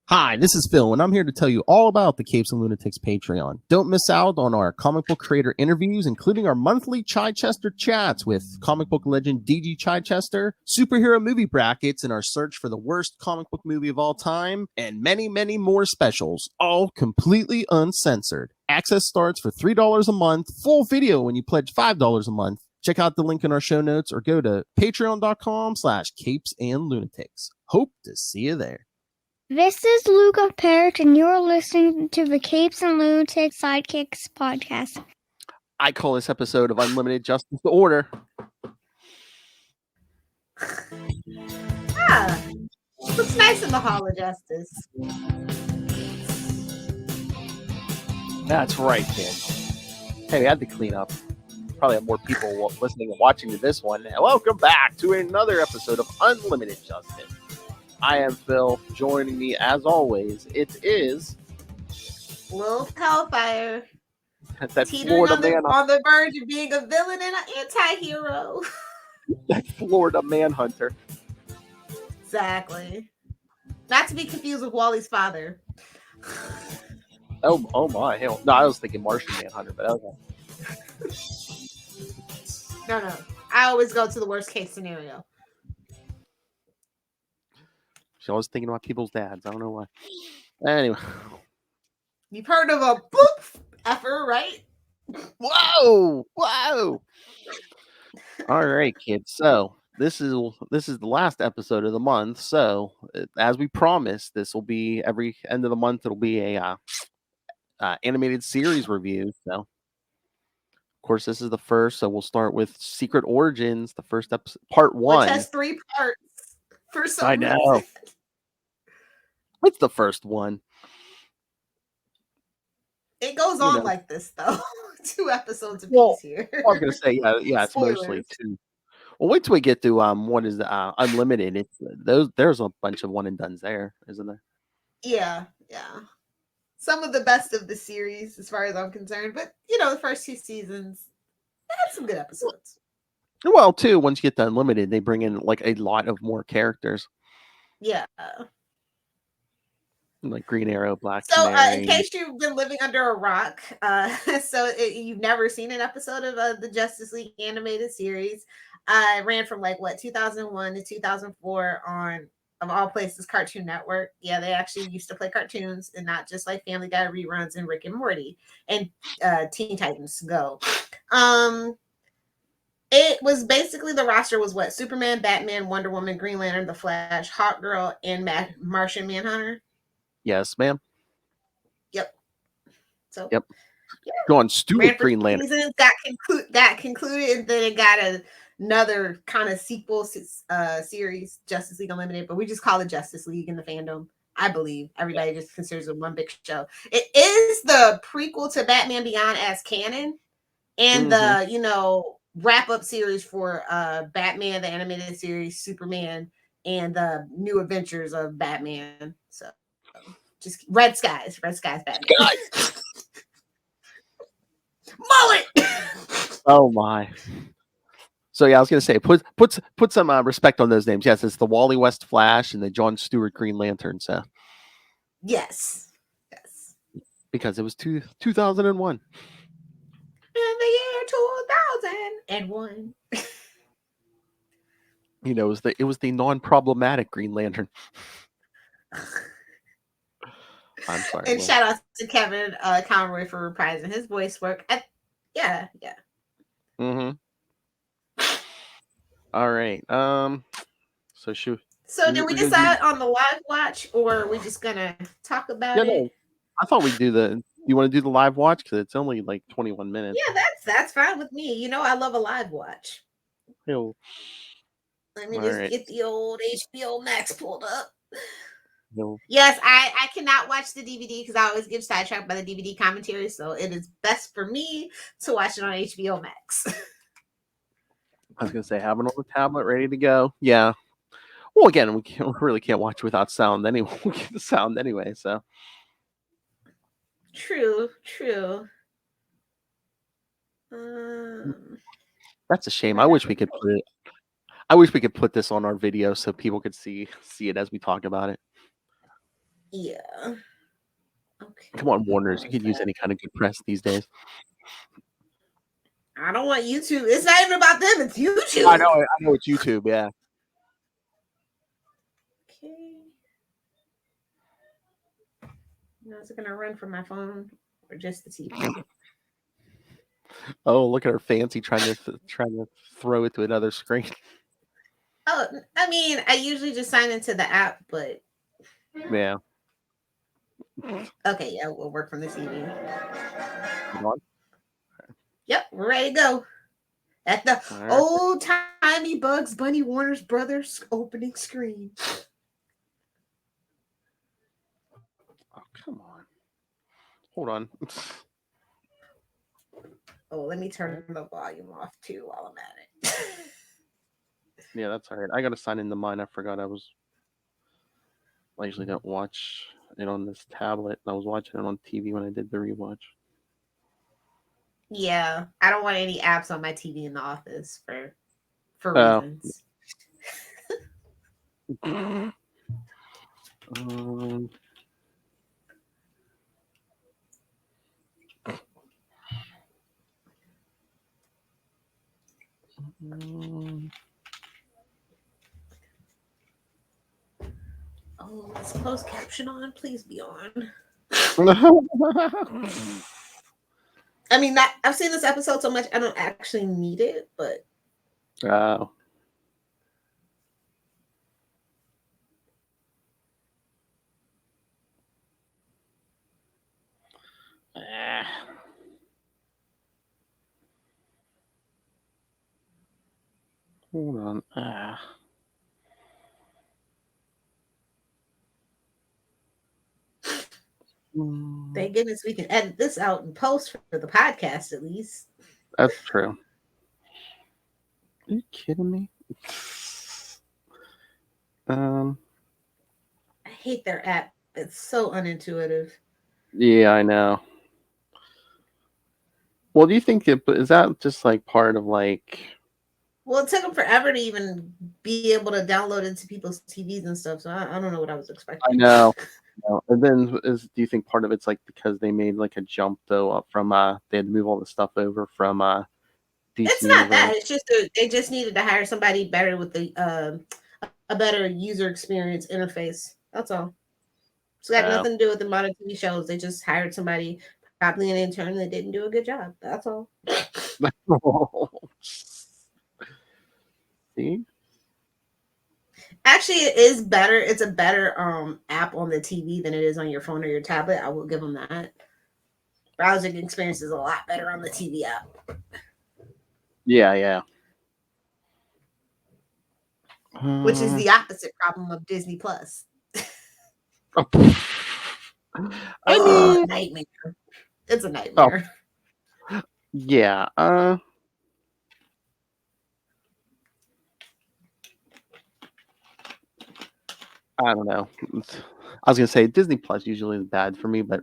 Hi, this is Phil, and I'm here to tell you all about the Capes and Lunatics Patreon. Don't miss out on our comic book creator interviews, including our monthly Chichester chats with comic book legend DG Chichester, superhero movie brackets in our search for the worst comic book movie of all time, and many, many more specials, all completely uncensored. Access starts for $3 a month, full video when you pledge $5 a month. Check out the link in our show notes or go to patreon.com/capesandlunatics. Hope to see you there. This is Luca Parrott, and you're listening to the Capes and Lunatics Sidekicks Podcast. I call this episode of Unlimited Justice the Order. Looks nice in the Hall of Justice. That's right, kids. Hey, we had to clean up. Probably have more people listening and watching to this one. Welcome back to another episode of Unlimited Justice. I am Phil. Joining me, as always, it is Wolf Hellfire. That Florida man on the verge of being a villain and an anti-hero. That Florida manhunter. Exactly. Not to be confused with Wally's father. Oh my hell! No, I was thinking Martian Manhunter, but okay. No. I always go to the worst case scenario. She's always thinking about people's dads. I don't know why. Anyway. You've heard of a boop effer, right? Whoa! All right, kids. So this is the last episode of the month. So as we promised, this will be every end of the month. It'll be a animated series review. So of course, this is the first. So we'll start with Secret Origins, the first episode, part 1. Which has 3 parts. For some I know. reason. It's the first one. It goes on like this, though. 2 episodes apiece here. I was gonna say, yeah, it's mostly 2. Well, wait till we get to what is the Unlimited. It's there's a bunch of one and dones there, isn't there? Yeah. Some of the best of the series, as far as I'm concerned. But the first 2 seasons had some good episodes. Well, too, once you get to Unlimited, they bring in like a lot of more characters. Yeah. Like Green Arrow, Black Canary. In case you've been living under a rock, you've never seen an episode of the Justice League animated series. It ran from 2001 to 2004 on, of all places, Cartoon Network. Yeah, they actually used to play cartoons and not just like Family Guy reruns and Rick and Morty and Teen Titans Go. It was basically, the roster was what? Superman, Batman, Wonder Woman, Green Lantern, The Flash, Hawkgirl, and Martian Manhunter. Yes, ma'am. Yep. So. Yep. Yeah. Go on, Stuart Green Lantern. Seasons got concluded, and then it got another kind of sequel series, Justice League Unlimited, but we just call it Justice League in the fandom. I believe everybody just considers it one big show. It is the prequel to Batman Beyond as canon, and the wrap up series for Batman the animated series, Superman, and the New Adventures of Batman. So. Just Red Skies Batman. Mullet. Oh my. So yeah, I was gonna say put some respect on those names. Yes, it's the Wally West Flash and the John Stewart Green Lantern. So yes, because it was 2001. In the year 2001. It was the non-problematic Green Lantern. I'm sorry. And shout out to Kevin Conroy for reprising his voice work. Yeah. Mm-hmm. All right. So did we decide on the live watch, or are we just gonna talk about it? No. I thought we'd do you want to do the live watch? Because it's only 21 minutes. Yeah, that's fine with me. I love a live watch. Let me get the old HBO Max pulled up. No. Yes, I cannot watch the DVD because I always get sidetracked by the DVD commentary. So it is best for me to watch it on HBO Max. I was gonna say, have it on the tablet ready to go. Yeah. Well, again, we really can't watch without sound anyway. We get the sound anyway. So. True. That's a shame. I wish we could put this on our video so people could see it as we talk about it. Yeah. Okay. Come on, Warners. You could use any kind of good press these days. I don't want YouTube. It's not even about them. It's YouTube. I know it's YouTube. Yeah. Okay. Now, is it gonna run from my phone or just the TV? Oh, look at her fancy trying to throw it to another screen. Oh, I mean, I usually just sign into the app, but Yeah. okay, yeah, we'll work from the TV. Come on. Yep, we're ready to go. At the old timey Bugs Bunny Warner's Brothers opening screen. Oh, come on. Hold on. Oh, let me turn the volume off too while I'm at it. Yeah, that's all right. I got to sign into mine. I forgot I usually don't watch it on this tablet. I was watching it on TV when I did the rewatch. Yeah, I don't want any apps on my TV in the office for reasons. Oh, is closed caption on? Please be on. I mean, I've seen this episode so much, I don't actually need it, but. Oh. Hold on. Thank goodness we can edit this out and post for the podcast at least. That's true. Are you kidding me? I hate their app. It's so unintuitive. Yeah, I know. Well, do you think is that just like part of like? Well, it took them forever to even be able to download into people's TVs and stuff. So I don't know what I was expecting. I know. And then do you think part of it's like because they made like a jump though up from they had to move all the stuff over from DC It's not that. It's just they just needed to hire somebody better with the a better user experience interface. That's all. It's got nothing to do with the modern TV shows. They just hired somebody, probably an intern, that didn't do a good job. That's all. See? Actually, it is better. It's a better app on the TV than it is on your phone or your tablet. I will give them that. Browsing experience is a lot better on the TV app. Yeah. Which is the opposite problem of Disney Plus. I mean, nightmare. It's a nightmare. Yeah. I don't know. I was gonna say Disney Plus usually is bad for me, but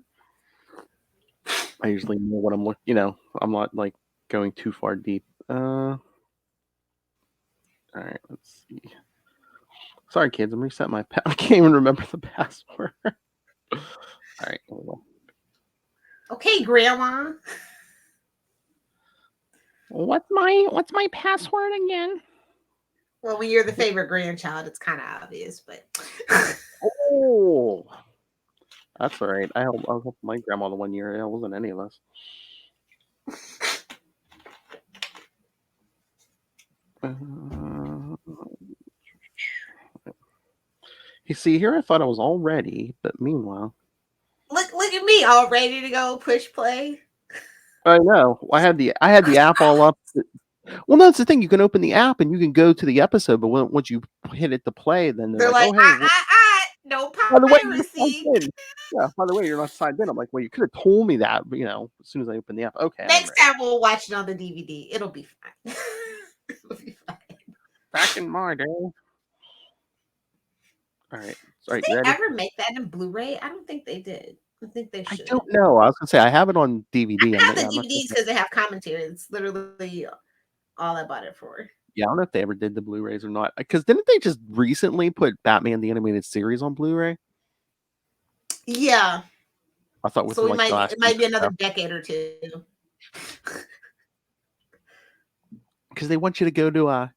I usually know what I'm looking. You know, I'm not like going too far deep. All right, let's see. Sorry, kids, I'm resetting my. I can't even remember the password. All right, here we go. Okay, Grandma. What's my password again? Well, when you're the favorite grandchild, it's kind of obvious, but. Oh, that's all right. I helped my grandma the 1 year. It wasn't any of us. You see, here I thought I was all ready, but meanwhile. Look at me, all ready to go push play. I know. I had the app all up. Well, no, that's the thing. You can open the app and you can go to the episode, but once you hit it to play, then they're like, "Oh, hey, no by the way, piracy." Yeah, by the way, you're not signed in. I'm like, well, you could have told me that, but, as soon as I open the app. Okay. Next time we'll watch it on the DVD. It'll be fine. It'll be fine. Back in my day. All right. Did they ever make that in Blu-ray? I don't think they did. I think they should. I don't know. I was gonna say I have it on DVD. I have the DVDs because they have commentary. It's literally all I bought it for. Yeah, I don't know if they ever did the Blu-rays or not. Because didn't they just recently put Batman the Animated Series on Blu-ray? Yeah. I thought So within like it might be another decade or two. because they want you to go to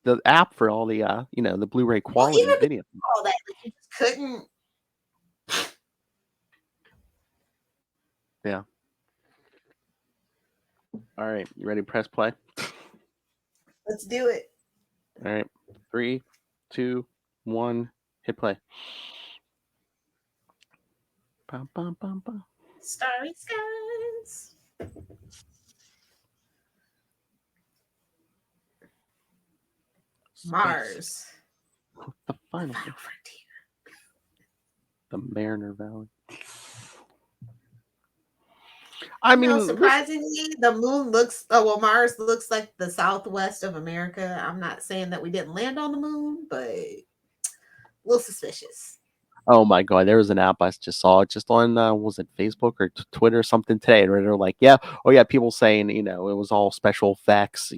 the app for all the the Blu-ray quality even video. all that, like, you just couldn't. Yeah. All right, you ready to press play? Let's do it. All right, 3, 2, 1, hit play. Bum, bum, bum, bum. Starry skies. Mars. The final frontier. The Mariner Valley. I mean, surprisingly, the moon Mars looks like the southwest of America. I'm not saying that we didn't land on the moon, but a little suspicious. Oh my god, there was an app I just saw just on was it Facebook or Twitter or something today, where they're like, people saying, it was all special effects,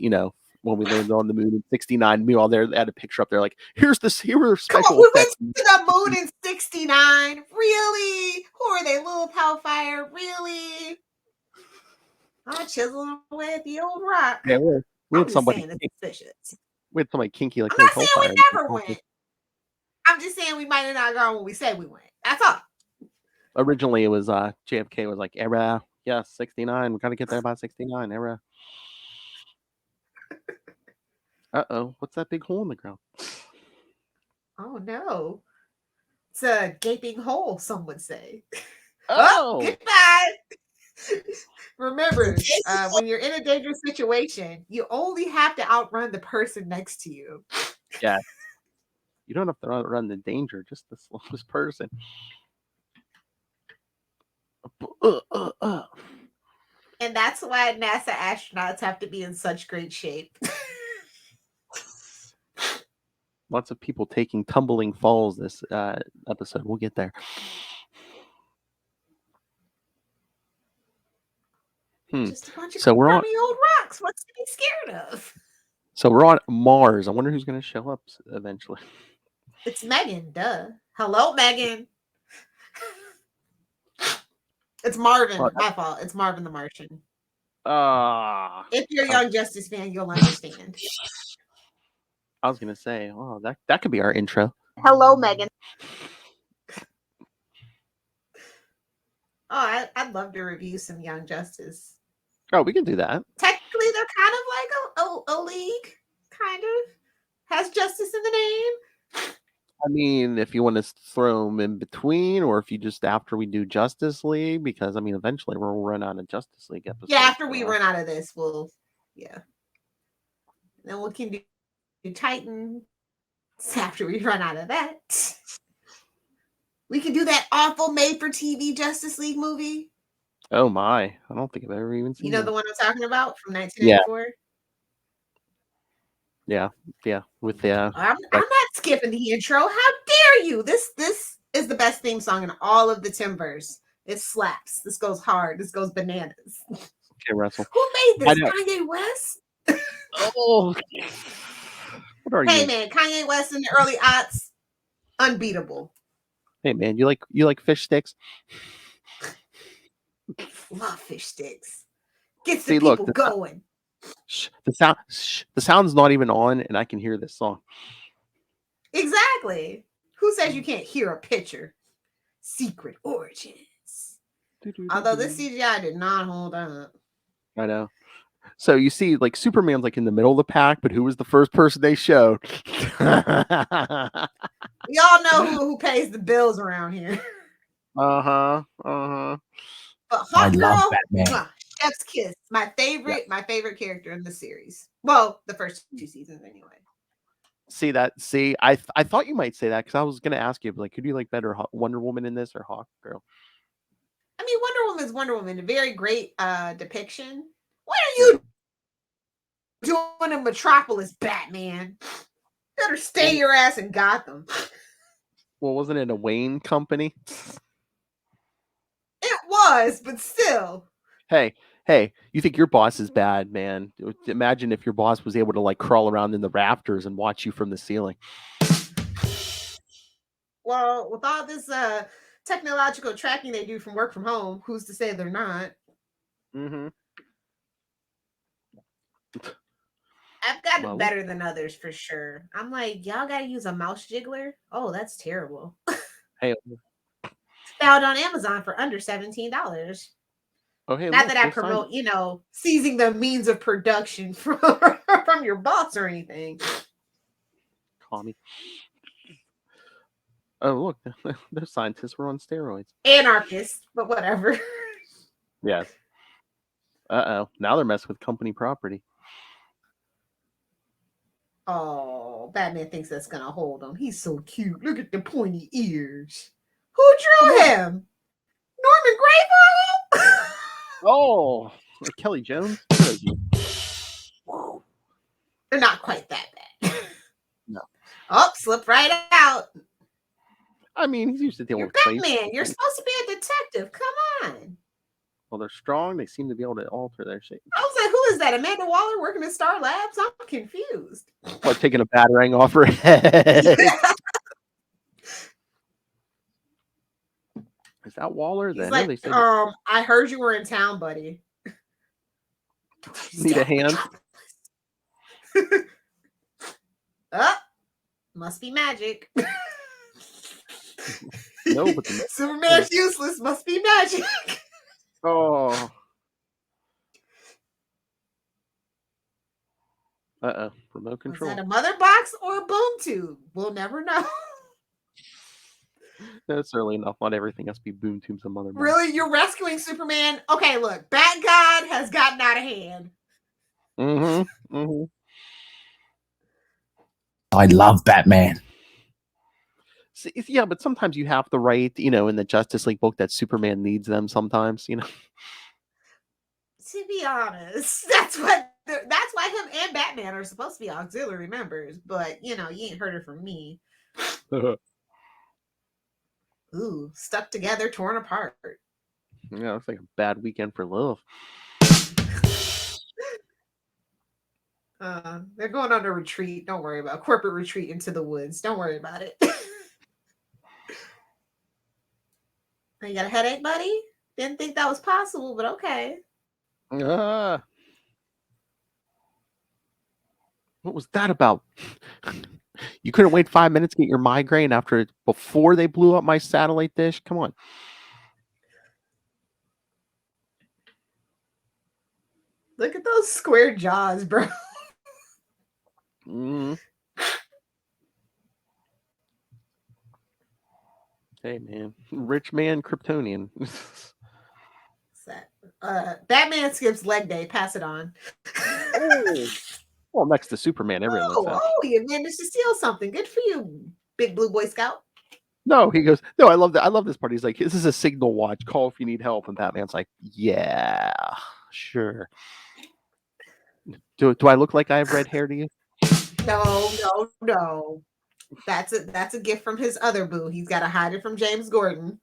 when we landed on the moon in '69. Meanwhile, they had a picture up there like, here are special we effects. went to the moon in '69. Really? Who are they? Little Hellfire? Really? I'm chiseling away at the old rock. Yeah, we had somebody. Suspicious. We had somebody kinky like. I'm not saying we never went. I'm just saying we might have not gone when we said we went. That's all. Originally, it was JFK was like, era, 69. We got to get there by 69, era. Uh-oh, what's that big hole in the ground? Oh, no. It's a gaping hole, some would say. Oh, goodbye. Remember, when you're in a dangerous situation, you only have to outrun the person next to you. Yeah. You don't have to outrun the danger, just the slowest person. And that's why NASA astronauts have to be in such great shape. Lots of people taking tumbling falls this episode. We'll get there. Just a bunch of crummy old rocks. What's to be scared of? So we're on Mars. I wonder who's going to show up eventually. It's Megan, duh. Hello, Megan. It's Marvin. My fault. It's Marvin the Martian. If you're a Young Justice fan, you'll understand. I was going to say, oh, that could be our intro. Hello, Megan. Oh, I'd love to review some Young Justice. Oh, we can do that. Technically, they're kind of like a league, kind of. Has justice in the name. I mean, if you want to throw them in between, or if you just after we do Justice League, because I mean, eventually we'll run out of Justice League episodes. Yeah, after we run out of this, then we can do Titans after we run out of that. We can do that awful made-for-TV Justice League movie. Oh my! I don't think I've ever even seen. You know the one I'm talking about from 1984. Yeah. With the. I'm not skipping the intro. How dare you? This is the best theme song in all of the Timbers. It slaps. This goes hard. This goes bananas. Okay, Russell. Who made this? Kanye West. Oh. What are you? Hey man, Kanye West in the early aughts, unbeatable. Hey man, you like fish sticks? Love fish sticks. Gets the people going. The sound's not even on, and I can hear this song. Exactly. Who says you can't hear a picture? Secret Origins. Although this CGI did not hold up. I know. So you see, like Superman's like in the middle of the pack, but who was the first person they showed? We all know who pays the bills around here. But Hawk Girl, chef's kiss. My favorite character in the series. Well, the first 2 seasons anyway. See, I thought you might say that because I was gonna ask you, like, could you like better Wonder Woman in this or Hawk Girl? I mean, Wonder Woman's Wonder Woman, a very great depiction. What are you doing in Metropolis, Batman? Better stay your ass in Gotham. Well, wasn't it a Wayne company? It was, but still. Hey, you think your boss is bad, man? Imagine if your boss was able to like crawl around in the rafters and watch you from the ceiling. Well, with all this technological tracking they do from work from home. Who's to say they're not? Mm-hmm. I've gotten better than others for sure. I'm like, y'all gotta use a mouse jiggler. Oh, that's terrible. Hey. Found on Amazon for under $17. Oh, hey, Not look, that I they signed- promote, seizing the means of production from your boss or anything. Call me. Oh, look, those scientists were on steroids. Anarchists, but whatever. Yes. Uh-oh. Now they're messing with company property. Oh, Batman thinks that's gonna hold him. He's so cute. Look at the pointy ears. Who drew him? Norman Grayfall? Oh, Kelly Jones. They're not quite that bad. No. Oh, slip right out. I mean, he's used to dealing You're with place. Batman. You're supposed to be a detective. Come on. Well, they're strong. They seem to be able to alter their shape. I was like, who is that? Amanda Waller working at Star Labs? I'm confused. What, taking a batarang off her head? Is that Waller? He's Then like, they said, I heard you were in town, buddy. need a hand. Must be magic. No, but Superman's useless. Must be magic. Oh. Uh-oh. Remote control. Was that a mother box or a boom tube? We'll never know. That's early enough. Not everything has to be boom tubes and mother. Really? You're rescuing Superman? Okay, look. Bat God has gotten out of hand. Mm-hmm. Mm-hmm. I love Batman. See, yeah, but sometimes you have to write, in the Justice League book that Superman needs them sometimes, To be honest, that's why him and Batman are supposed to be auxiliary members, but you ain't heard it from me. Ooh, stuck together, torn apart. Yeah, it's like a bad weekend for love. They're going on a retreat. Don't worry about corporate retreat into the woods. Don't worry about it. You got a headache, buddy? Didn't think that was possible, but okay. What was that about? You couldn't wait 5 minutes to get your migraine before they blew up my satellite dish? Come on. Look at those square jaws, bro. Hey, man. Rich man, Kryptonian. Batman skips leg day. Pass it on. Well, next to Superman, everyone looks at. Oh, you managed to steal something. Good for you, big blue boy scout. No, he goes, no, I love that. I love this part. He's like, this is a signal watch. Call if you need help. And Batman's like, yeah, sure. Do I look like I have red hair to you? No. That's a gift from his other boo. He's got to hide it from James Gordon.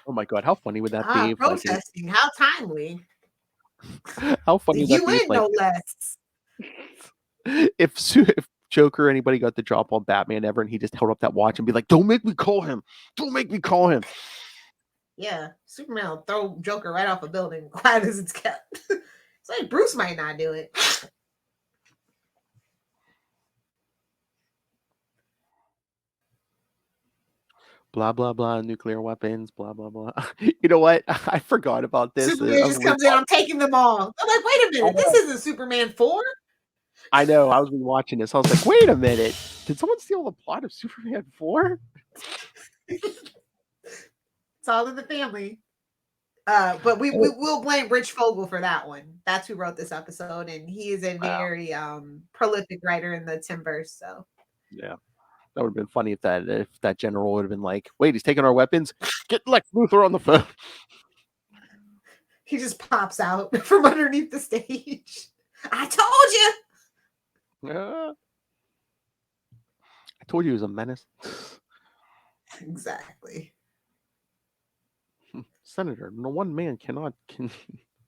Oh my God, how funny would that be? Protesting, how timely. How funny you would that be? No less. If Joker or anybody got the drop on Batman ever, and he just held up that watch and be like, "Don't make me call him! Don't make me call him!" Yeah, Superman will throw Joker right off a building, quiet as it's kept. It's like Bruce might not do it. Blah blah blah, nuclear weapons, blah blah blah. You know what? I forgot about this. Superman just comes in, I'm taking them all. I'm like, wait a minute, this isn't Superman 4. I know. I was watching this. I was like, wait a minute. Did someone steal the plot of Superman 4? It's all in the family. But we will blame Rich Fogel for that one. That's who wrote this episode, and he is a very prolific writer in the Timverse. So yeah, that would have been funny if that general would have been like, "Wait, he's taking our weapons. Get Lex Luthor on the phone." He just pops out from underneath the stage. I told you. I told you he was a menace. Exactly. Senator, no one man can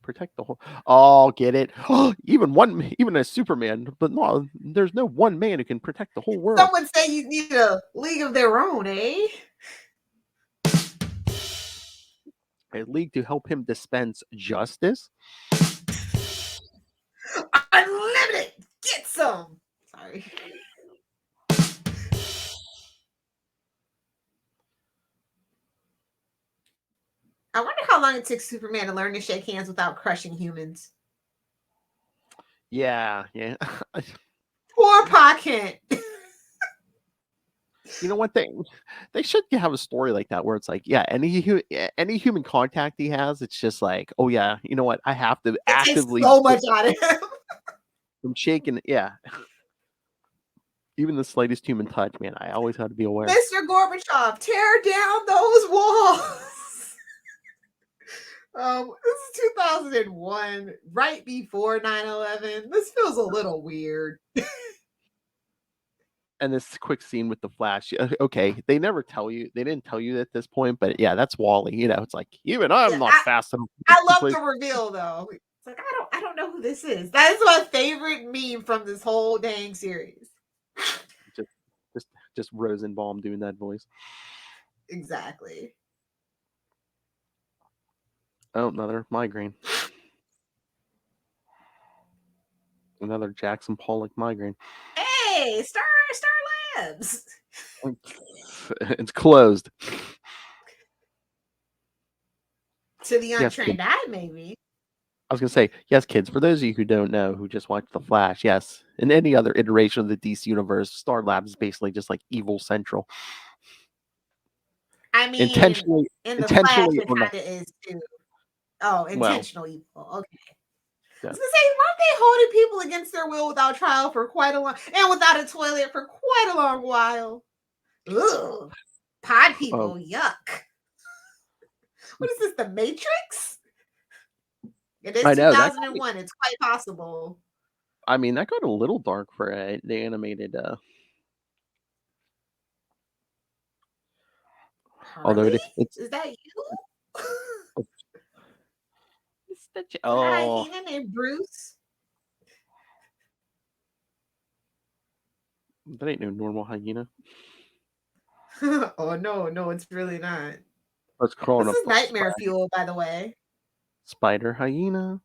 protect the whole. Oh, get it? Even a Superman, but no, there's no one man who can protect the whole world. Someone say you need a league of their own, eh? A league to help him dispense justice. Unlimited, get some. Sorry. I wonder how long it took Superman to learn to shake hands without crushing humans. Yeah. Poor Pa Kent. You know what? They should have a story like that where it's like, yeah, any human contact he has, it's just like, oh yeah, you know what? I have to actively so much out of him. from shaking. Yeah. Even the slightest human touch, man, I always have to be aware. Mr. Gorbachev, tear down those walls. This is 2001, right before 9/11. This feels a little weird. And this quick scene with the Flash. Okay, they didn't tell you at this point, but yeah, that's Wally. You know, it's like even I'm not fast enough. I love the reveal though. It's like I don't know who this is. That is my favorite meme from this whole dang series. Just Rosenbaum doing that voice. Exactly. Oh, another migraine. Another Jackson Pollock migraine. Hey, Star Labs. It's closed. To the untrained eye, maybe. I was going to say, yes, kids, for those of you who don't know, who just watched The Flash, yes, in any other iteration of the DC universe, Star Labs is basically just like Evil Central. I mean, intentionally in the Flash, it kind not. of is too. Oh, intentional evil. Okay. Yeah. I was gonna say, weren't they holding people against their will without trial for quite a long, and without a toilet for quite a long while? Ugh, pod people, yuck. What is this? The Matrix? It is 2001. It's quite possible. I mean, that got a little dark for the animated. Although it's is that you? Oh, hyena named Bruce. That ain't no normal hyena. Oh no, it's really not. Let's crawl This is nightmare fuel, by the way. Spider hyena.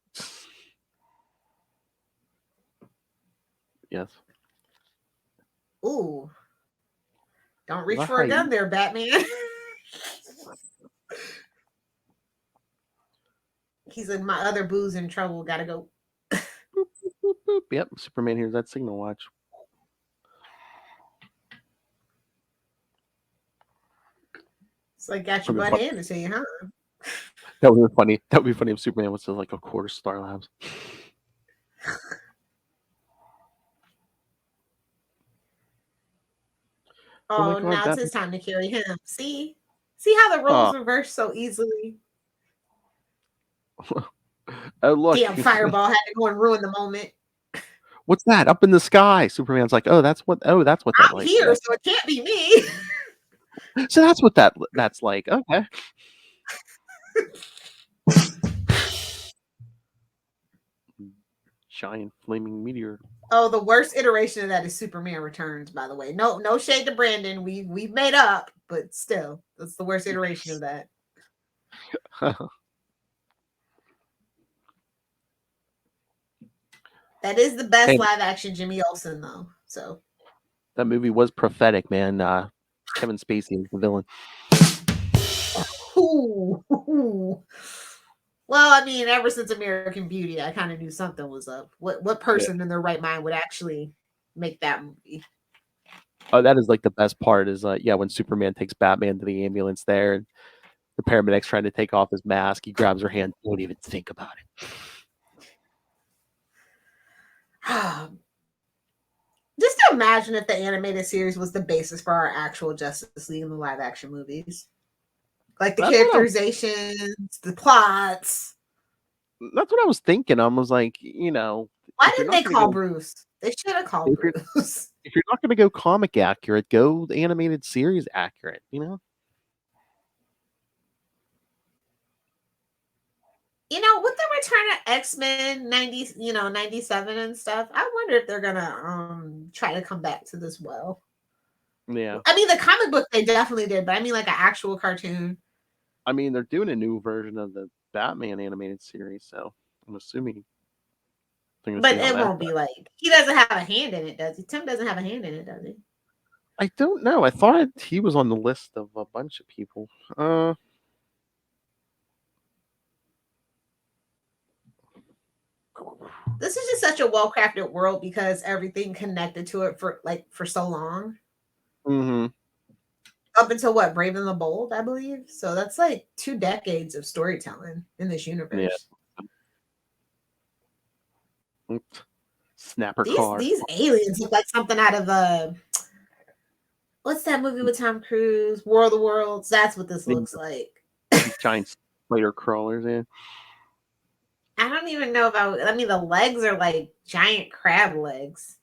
Yes. Ooh. Don't reach for a gun there, Batman. He's like, my other boo's in trouble. Gotta go. Boop, boop, boop, boop. Yep, Superman hears that signal. Watch. It's like got your butt handed to you, huh? That would be funny. That would be funny if Superman was like, of course, Star Labs. Oh, now it's his time to carry him. See how the roles reverse so easily. Oh, look. Damn, Fireball had to go and ruin the moment. What's that up in the sky? Superman's like, that's what that I'm like. here, so it can't be me. So that's what that's like. Okay. Giant flaming meteor. Oh, the worst iteration of that is Superman Returns, by the way. No shade to Brandon. We've made up, but still, that's the worst iteration of that. That is the best live action Jimmy Olsen, though. So that movie was prophetic, man. Kevin Spacey is the villain. Ooh. Well, I mean, ever since American Beauty, I kind of knew something was up. What person in their right mind would actually make that movie? Oh, that is like the best part is when Superman takes Batman to the ambulance there and the paramedic's trying to take off his mask. He grabs her hand. Don't even think about it. Just imagine if the animated series was the basis for our actual Justice League and the live action movies. Like the characterizations, the plots. That's what I was thinking. I was like, why didn't they call Bruce? They should have called Bruce. If you're not going to go comic accurate, go the animated series accurate, with the return of X-Men 97 and stuff, I wonder if they're gonna try to come back to this well. Yeah. I mean, the comic book they definitely did, but I mean like an actual cartoon. I mean, they're doing a new version of the Batman animated series, so I'm assuming. But it won't be like he doesn't have a hand in it, does he? Tim doesn't have a hand in it, does he? I don't know. I thought he was on the list of a bunch of people. This is just such a well-crafted world because everything connected to it for so long. Mm-hmm. Up until what, Brave and the Bold, I believe. So that's like 2 decades of storytelling in this universe. Yeah. Snapper car. These aliens look like something out of what's that movie with Tom Cruise? War of the Worlds. That's what this looks like. Giant spider crawlers, yeah. I don't even know if I mean the legs are like giant crab legs.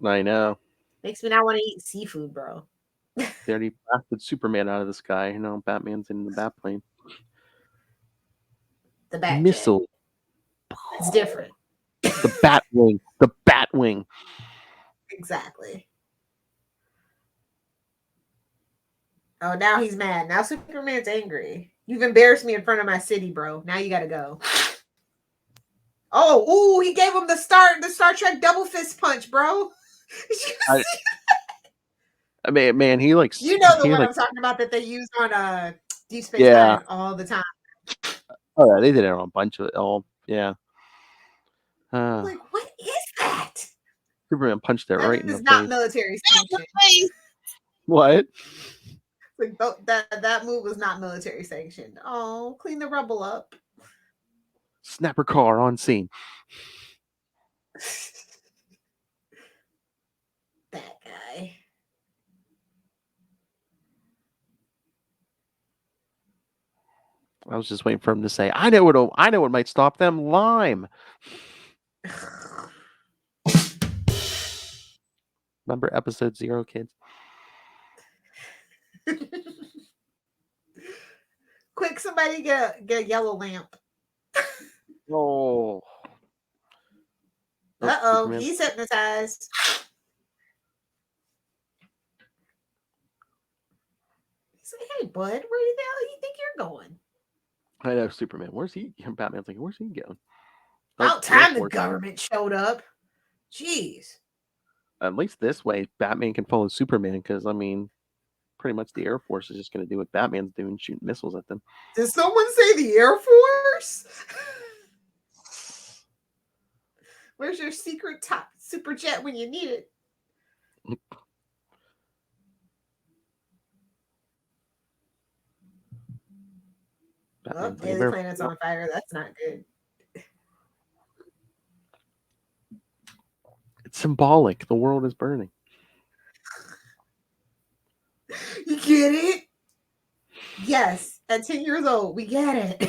I know. Makes me not want to eat seafood, bro. They already blasted Superman out of the sky. Batman's in the Batplane. The Bat missile. Jet. It's different. The Batwing. The Batwing. Exactly. Oh, now he's mad. Now Superman's angry. You've embarrassed me in front of my city, bro. Now you gotta go. Oh, he gave him the Star Trek double fist punch, bro. I mean, man, he like the one I'm talking about that they use on Deep Space Nine all the time. Oh yeah, they did it on a bunch of it. Oh yeah. Like, what is that? Superman punched it right in the face. It's not military sanctioned. What? Like that move was not military sanctioned. Oh, clean the rubble up. Snapper car on scene. That guy. I was just waiting for him to say, I know what might stop them. Lime. Remember episode 0, kids? Quick, somebody get a yellow lamp. Oh. Uh-oh, he's hypnotized. He's like, hey, bud, where the hell do you think you're going? I know, Superman. Where's he? Batman's like, where's he going? About time the government showed up. Jeez. At least this way, Batman can follow Superman because, I mean, pretty much the Air Force is just going to do what Batman's doing, shooting missiles at them. Did someone say the Air Force? Where's your secret top super jet when you need it? Daily Planet's on fire. That's not good. It's symbolic. The world is burning. You get it? Yes. At 10 years old, we get it.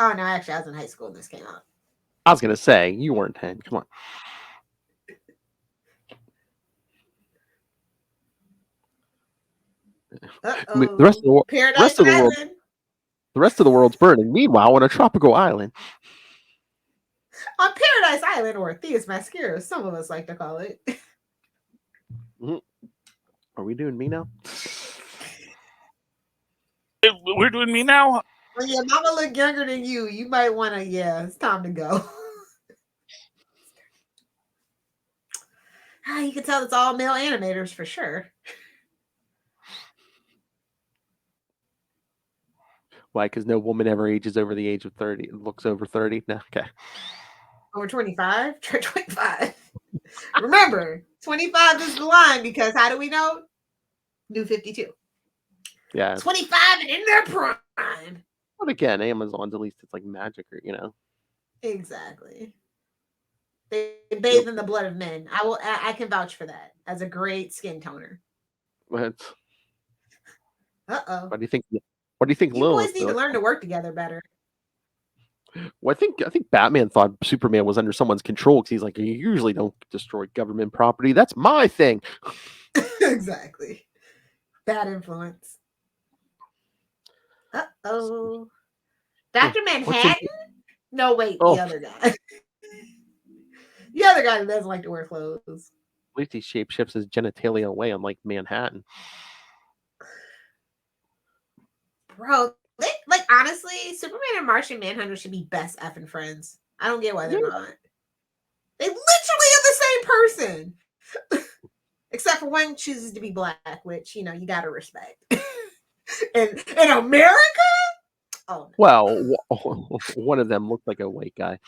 Oh, no, actually, I was in high school when this came out. I was going to say, you weren't 10. Come on. Uh-oh. The rest of the world. Island. The rest of the world's burning. Meanwhile, on a tropical island. On Paradise Island, or Thea's Mascara, some of us like to call it. Are we doing me now? We're doing me now? When your mama look younger than you, you might want to, it's time to go. You can tell it's all male animators for sure. Why? Because no woman ever ages over the age of 30. Looks over 30? No, okay. Over 25? 25. Remember, 25 is the line because how do we know? New 52. Yeah. 25 and in their prime. But again, Amazon's at least it's like magic, or Exactly. They bathe in the blood of men. I can vouch for that as a great skin toner. What? Uh-oh. What do you think? What do you think? You boys need to learn to work together better. Well, I think Batman thought Superman was under someone's control because he's like, you usually don't destroy government property. That's my thing. Exactly. Bad influence. Oh, Dr. What's Manhattan? No, wait, Oh. the other guy. The other guy that doesn't like to wear clothes. At least he shapeshifts his genitalia away, unlike Manhattan. Bro, like honestly, Superman and Martian Manhunter should be best effing friends. I don't get why they're not. They literally are the same person. Except for one chooses to be black, which you gotta respect. in America? Oh no. Well, one of them looked like a white guy.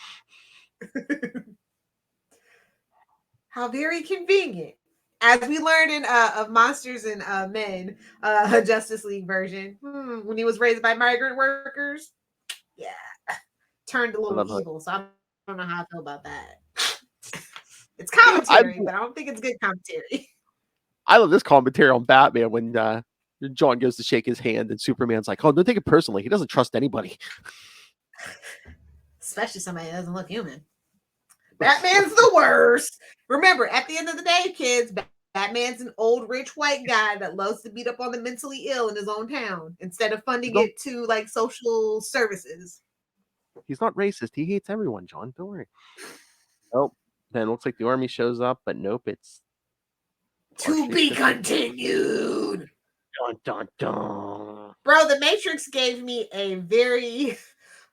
How very convenient. As we learned in of Monsters and Men, Justice League version, when he was raised by migrant workers, yeah, turned a little evil. So I don't know how I feel about that. It's commentary, but I don't think it's good commentary. I love this commentary on Batman when John goes to shake his hand and Superman's like, "Oh, don't take it personally. He doesn't trust anybody." Especially somebody that doesn't look human. Batman's the worst. Remember, at the end of the day, kids, Batman's an old rich white guy that loves to beat up on the mentally ill in his own town instead of funding it to like social services. He's not racist. He hates everyone, John. Don't worry. Oh, then it looks like the army shows up, but nope, it's to be continued. Dun, dun, dun. Bro, The Matrix gave me a very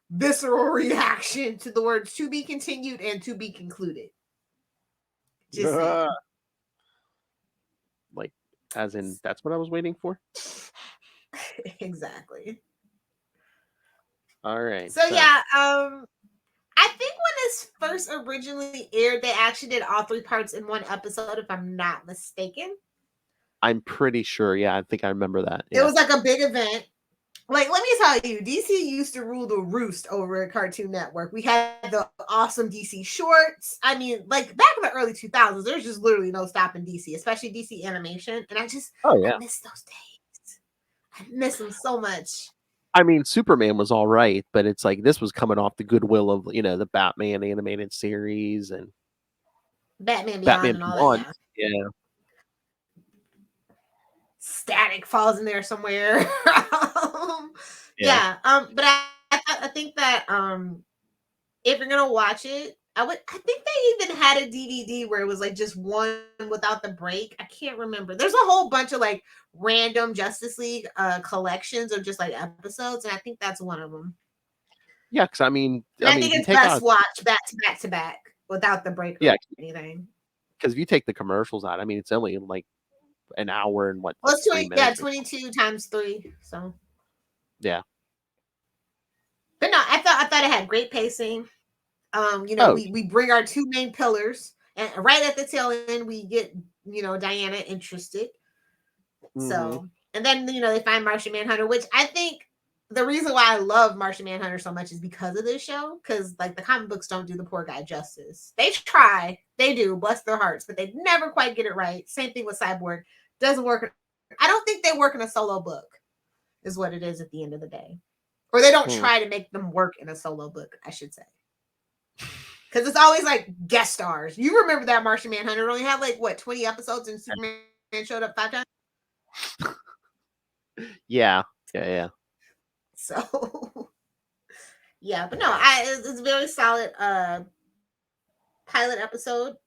visceral reaction to the words "to be continued" and "to be concluded." Just saying. Like, as in, that's what I was waiting for. Exactly. All right. So yeah, I think when this first originally aired, they actually did all 3 parts in one episode, if I'm not mistaken. I'm pretty sure. Yeah, I think I remember that. Yeah. It was like a big event. Like, let me tell you, DC used to rule the roost over at Cartoon Network. We had the awesome DC shorts. I mean, like back in the early 2000s, there's just literally no stopping DC, especially DC animation. And I miss those days. I miss them so much. I mean, Superman was all right, but it's like this was coming off the goodwill of the Batman animated series and Batman Beyond and all that. Yeah. Static falls in there somewhere. But I think that if you're gonna watch it, I think they even had a DVD where it was like just one without the break. I can't remember. There's a whole bunch of like random Justice League collections of just like episodes, and I think that's one of them. Yeah, because I think it's best watched back to back without the break or anything. Because if you take the commercials out, I mean, it's only like an hour and what? Well, it's 22 times 3. So yeah. But no, I thought it had great pacing. We bring our 2 main pillars, and right at the tail end, we get Diana interested. Mm-hmm. So, and then they find Martian Manhunter, which I think the reason why I love Martian Manhunter so much is because of this show. Because like the comic books don't do the poor guy justice. They try, they do, bless their hearts, but they never quite get it right. Same thing with Cyborg. Doesn't work. I don't think they work in a solo book, is what it is at the end of the day. Or they don't try to make them work in a solo book, I should say. Because it's always like guest stars. You remember that Martian Manhunter only had like 20 episodes and Superman showed up 5 times? Yeah. So yeah, but no, it's a very solid pilot episode.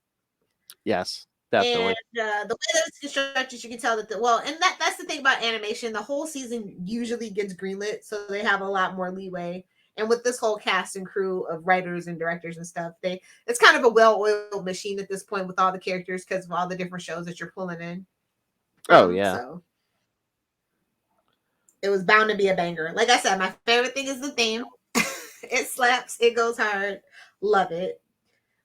Yes. Definitely. And the way that it's constructed, you can tell that that's the thing about animation. The whole season usually gets greenlit, so they have a lot more leeway. And with this whole cast and crew of writers and directors and stuff, it's kind of a well-oiled machine at this point with all the characters because of all the different shows that you're pulling in. So it was bound to be a banger. Like I said, my favorite thing is the theme. It slaps, it goes hard. Love it.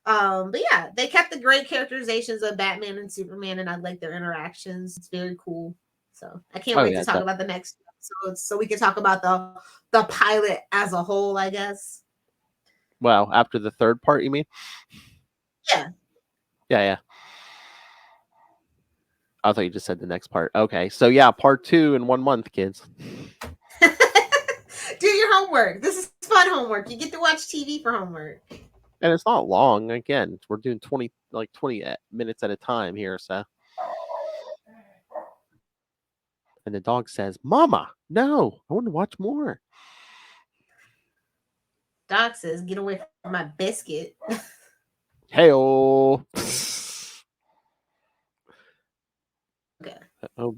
But yeah, they kept the great characterizations of Batman and Superman, and I like their interactions. It's very cool. So I can't wait to talk about the next episode, so we can talk about the pilot as a whole, I guess. Wow, after the 3rd part, you mean? Yeah. Yeah. I thought you just said the next part. Okay, so yeah, part 2 in 1 month, kids. Do your homework. This is fun homework. You get to watch TV for homework. And it's not long. Again, we're doing 20 minutes at a time here, so. And the dog says, "Mama, no, I want to watch more." Doc says, "Get away from my biscuit." Hey-oh. Okay. Oh,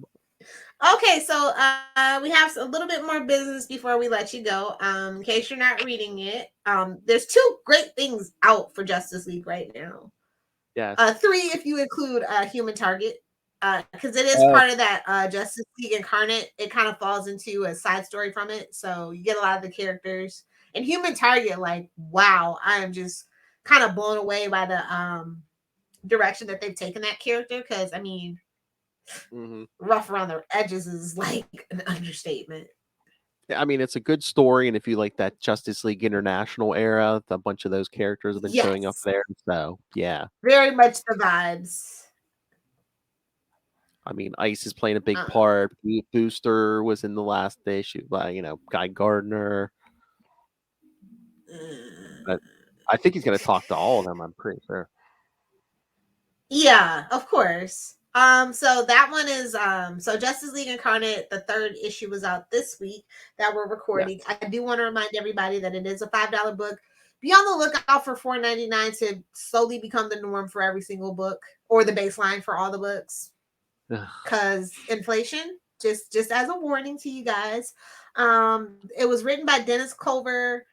Okay, so we have a little bit more business before we let you go. In case you're not reading it, there's 2 great things out for Justice League right now. yes. 3 if you include Human Target, because it is Oh. part of that Justice League Incarnate. It kind of falls into a side story from it, so you get a lot of the characters. And Human Target, like, wow, I am just kind of blown away by the direction that they've taken that character. Because I mean, rough around the edges is like an understatement. Yeah, I mean, it's a good story, and if you like that Justice League International era, a bunch of those characters have been showing up Yes. there. So, yeah. Very much the vibes. I mean, Ice is playing a big part. Booster was in the last issue by, Guy Gardner. But I think he's going to talk to all of them, I'm pretty sure. Yeah, of course. So that one is so Justice League Incarnate, the 3rd issue was out this week that we're recording. Yes. I do want to remind everybody that it is a $5 book. Be on the lookout for $4.99 to slowly become the norm for every single book, or the baseline for all the books. Because inflation, just as a warning to you guys. It was written by Dennis Culver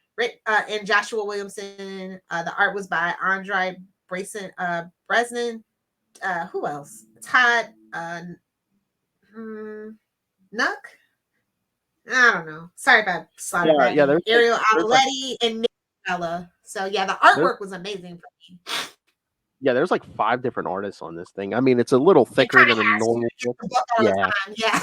and Joshua Williamson. The art was by Andre Bresnan. Who else? Todd Nuck? I don't know. Sorry if I slaughtered that. Yeah, Ariel Avoletti and Nick Bella. So yeah, the artwork was amazing for me. Yeah, there's like 5 different artists on this thing. I mean, it's a little thicker than a normal book. Yeah.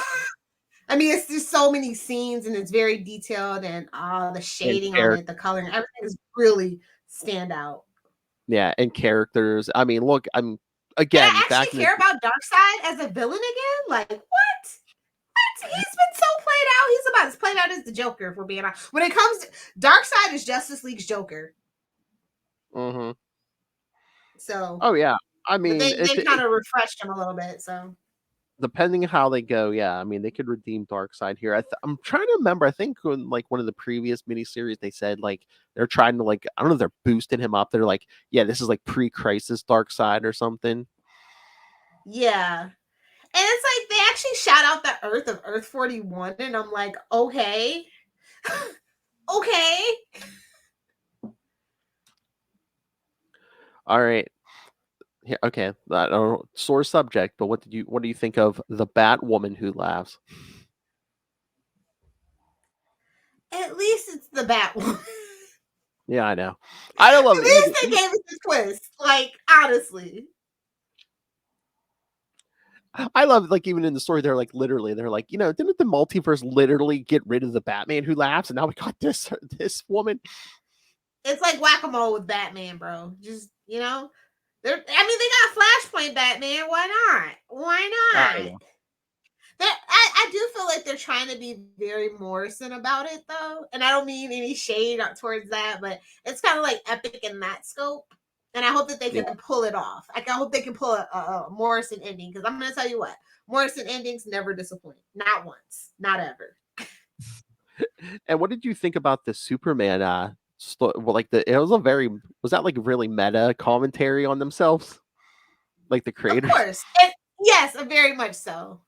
I mean, it's just so many scenes, and it's very detailed, and the shading on it, the coloring, everything is really stand out. Yeah, and characters. I mean, look, I'm again. And I actually care about Darkseid as a villain again. Like, what? He's been so played out. He's about as played out as the Joker, if we're being honest. When it comes to Darkseid, is Justice League's Joker. Mm-hmm. So. Oh yeah, I mean, they kind of refreshed him a little bit. So. Depending how they go, yeah, I mean, they could redeem Darkseid here. I'm trying to remember. I think in like one of the previous miniseries, they said like they're trying to like I don't know if they're boosting him up. They're like, yeah, this is like pre-crisis Darkseid or something. Yeah. And it's like they actually shout out the Earth of Earth 41, and I'm like, okay. Okay. All right. Yeah, okay. I don't know, sore subject, but what do you think of the Batwoman who laughs? At least it's the Batwoman. Yeah, I know. I don't love it. At least they gave us a twist. Like, honestly. I love, like, even in the story, they're like, literally, they're like, didn't the multiverse literally get rid of the Batman who laughs, and now we got this woman? It's like whack-a-mole with Batman, bro. Just, they got Flashpoint Batman. Why not? I do feel like they're trying to be very Morrison about it, though. And I don't mean any shade towards that, but it's kind of like epic in that scope. And I hope that they can pull it off. Like, I hope they can pull a Morrison ending, because I'm going to tell you what, Morrison endings never disappoint. Not once. Not ever. And what did you think about the Superman? Was that like really meta commentary on themselves? Like the creators? Of course. Yes, very much so.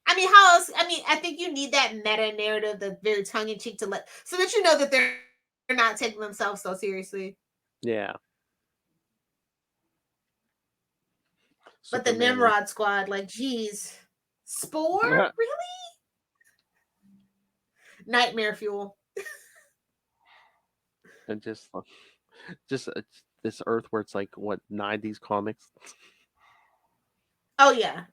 I mean, how else? I mean, I think you need that meta narrative that's very tongue-in-cheek so that you know that they're not taking themselves so seriously. Yeah. But the Nimrod squad, like, geez. Spore? Really? Nightmare fuel. And just this Earth where it's like, what, 90s comics? Oh, yeah.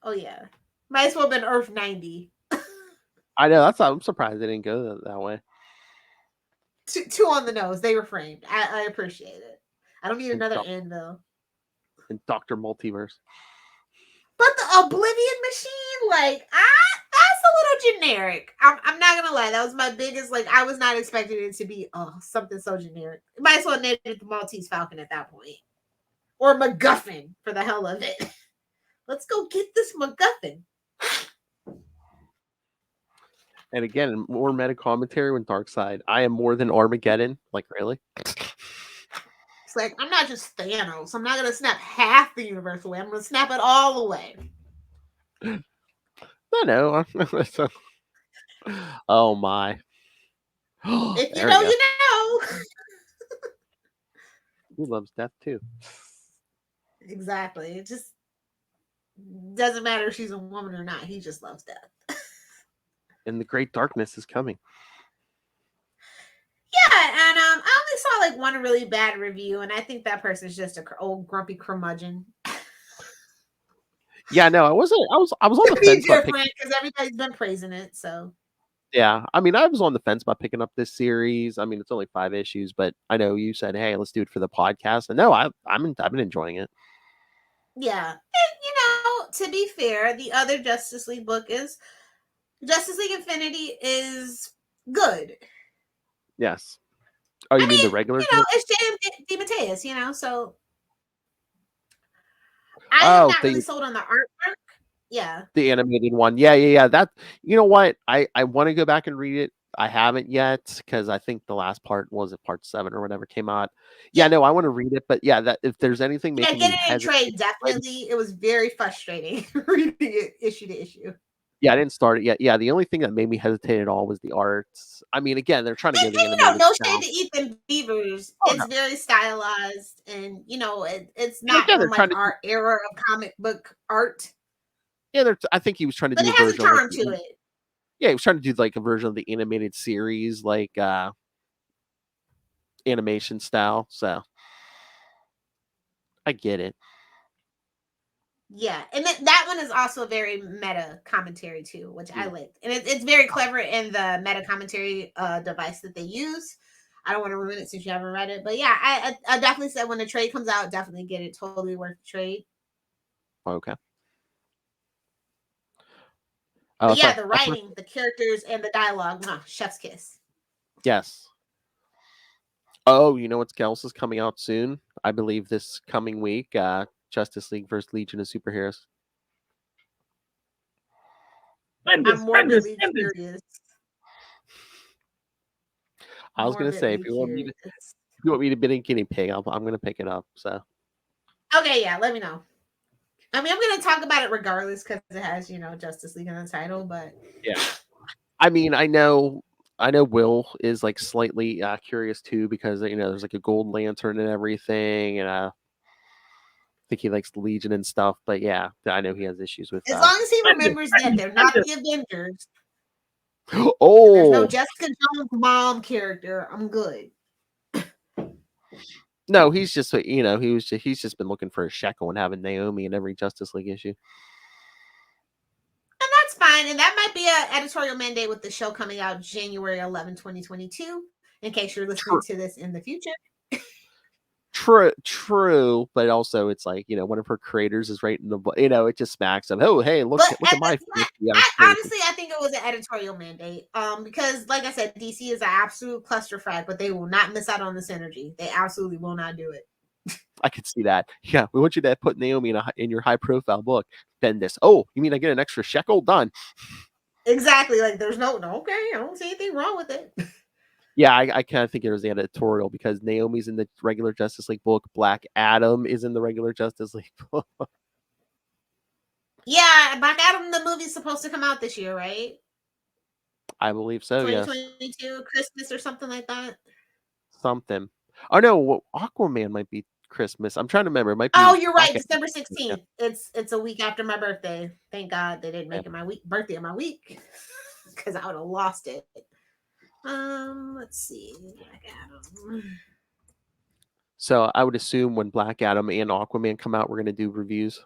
Might as well have been Earth 90. I know. I'm surprised they didn't go that way. Two on the nose. They refrained. I appreciate it. I don't need another anvil. And Dr. Multiverse. But the Oblivion machine, like, that's a little generic. I'm not gonna lie. That was my biggest, like, I was not expecting it to be something so generic. You might as well name it the Maltese Falcon at that point. Or MacGuffin, for the hell of it. Let's go get this MacGuffin. And again, more meta commentary with Darkseid. I am more than Armageddon. Like, really? It's like, I'm not just Thanos. I'm not going to snap half the universe away. I'm going to snap it all away. No. Oh, my. If you There know, we go. you know. He loves death, too. Exactly. It just doesn't matter if she's a woman or not. He just loves death. And the great darkness is coming. Yeah, and I only saw like one really bad review, and I think that person's just a old grumpy curmudgeon. Yeah, no, I wasn't. I was on To the be fence about picking. different, because everybody's been praising it. So Yeah, I mean, I was on the fence about picking up this series. I mean, it's only 5 issues, but I know you said, "Hey, let's do it for the podcast." And no, I've been enjoying it. yeah, and to be fair, the other Justice League book is Justice League Infinity is good. Yes. Oh, you I mean the mean, regular? it's J.M. DeMatteis, so I am not really sold on the artwork. Yeah. The animated one. Yeah. That, you know what? I want to go back and read it. I haven't yet because I think the last part was it part 7 or whatever came out. Yeah, no, I want to read it, but yeah, that if there's anything making get me it in trade, definitely. It was very frustrating reading it issue to issue. Yeah, I didn't start it yet. Yeah, the only thing that made me hesitate at all was the arts. I mean, again, they're trying to go the animated no style. shade to Ethan Beavers. Oh, it's very stylized, and it's And not again, from they're trying like our era of comic book art. Yeah, I think he was trying to But do it a has a version charm like to it. Yeah, he was trying to do like a version of the animated series, like animation style. So I get it. Yeah, and that one is also a very meta commentary too, which I liked, and it's very clever in the meta commentary device that they use. I don't want to ruin it since you haven't read it, but yeah, I definitely said when the trade comes out, definitely get it. Totally worth the trade. Okay. But yeah, the writing, the characters, and the dialogue, chef's kiss. Yes. Oh, you know what else is coming out soon? I believe this coming week. Justice League versus Legion of Superheroes. I'm morbidly curious. I was gonna say if you want me to be a guinea pig, I'm gonna pick it up. So okay, yeah, let me know. I mean, I'm gonna talk about it regardless because it has Justice League in the title, but yeah. I mean, I know Will is like slightly curious too because there's like a gold lantern and everything, and I think he likes the Legion and stuff. But yeah, I know he has issues with. As long as he remembers that they're not the Avengers. Oh, there's no Jessica Jones mom character. I'm good. No, he's just he's just been looking for a shekel and having Naomi in every Justice League issue. And that's fine. And that might be an editorial mandate with the show coming out January 11, 2022, in case you're listening to this in the future. True, but also it's like one of her creators is right in the it just smacks of hey look at my honestly I think it was an editorial mandate because like I said, DC is an absolute clusterfuck, but they will not miss out on the synergy. They absolutely will not do it. I could see that. Yeah, we want you to put Naomi in your high profile book. Bendis. Oh, you mean I get an extra shekel? Done. Exactly. Like there's no okay. I don't see anything wrong with it. Yeah, I kind of think it was the editorial because Naomi's in the regular Justice League book. Black Adam is in the regular Justice League book. Yeah, Black Adam, the movie's supposed to come out this year, right? I believe so, 2022, Christmas or something like that. Something. Oh, no, Aquaman might be Christmas. I'm trying to remember. It might be. Oh, you're right. December 16th. Yeah. It's a week after my birthday. Thank God they didn't make it my birthday of my week because I would have lost it. Let's see. Black Adam. So I would assume when Black Adam and Aquaman come out, we're going to do reviews.